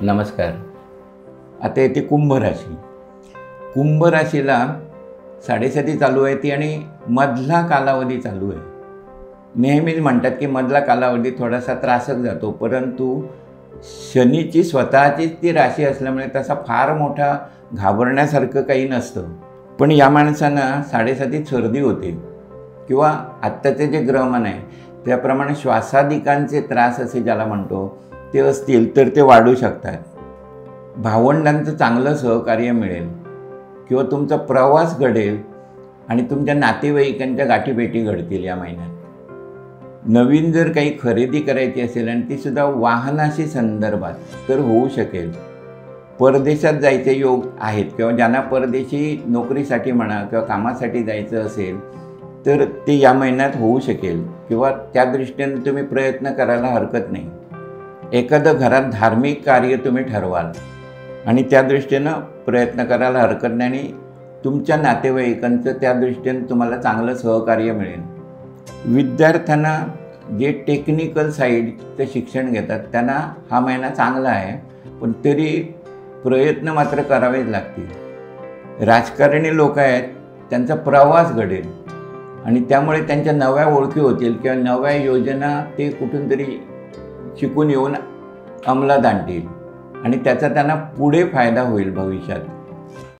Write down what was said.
नमस्कार. आता येते कुंभ राशी. कुंभ राशीला 7.5 चालू आहे ती आणि मधला कालावधी चालू आहे. नेहमीच म्हणतात की मधला कालावधी थोडासा त्रासक जातो, परंतु शनीची स्वतःचीच ती राशी असल्यामुळे तसा फार मोठा घाबरण्यासारखं काही नसतं. पण या माणसांना 7.5 सर्दी होते किंवा आत्ताचे जे ग्रहमान आहे त्याप्रमाणे श्वासादिकांचे त्रास असे ज्याला म्हणतो ते असतील तर ते वाढू शकतात. भावंडांचं चांगलं सहकार्य मिळेल किंवा तुमचा प्रवास घडेल आणि तुमच्या नातेवाईकांच्या गाठीभेटी घडतील या महिन्यात. नवीन जर काही खरेदी करायची असेल आणि तीसुद्धा वाहनाशी संदर्भात तर होऊ शकेल. परदेशात जायचे योग आहेत किंवा ज्यांना परदेशी नोकरीसाठी म्हणा किंवा कामासाठी जायचं असेल तर ते या महिन्यात होऊ शकेल किंवा त्या दृष्टीने तुम्ही प्रयत्न करायला हरकत नाही. एखादं घरात धार्मिक कार्य तुम्ही ठरवाल आणि त्या दृष्टीनं प्रयत्न करायला हरकत नाही आणि तुमच्या नातेवाईकांचं त्या दृष्टीनं तुम्हाला चांगलं सहकार्य मिळेल. विद्यार्थ्यांना जे टेक्निकल साईडचं शिक्षण घेतात त्यांना हा महिना चांगला आहे, पण तरी प्रयत्न मात्र करावेच लागतील. राजकारणी लोक आहेत त्यांचा प्रवास घडेल आणि त्यामुळे त्यांच्या नव्या ओळखी होतील किंवा नव्या योजना ते कुठून तरी शिकून येऊन अंमलात आणतील आणि त्याचा त्यांना पुढे फायदा होईल भविष्यात.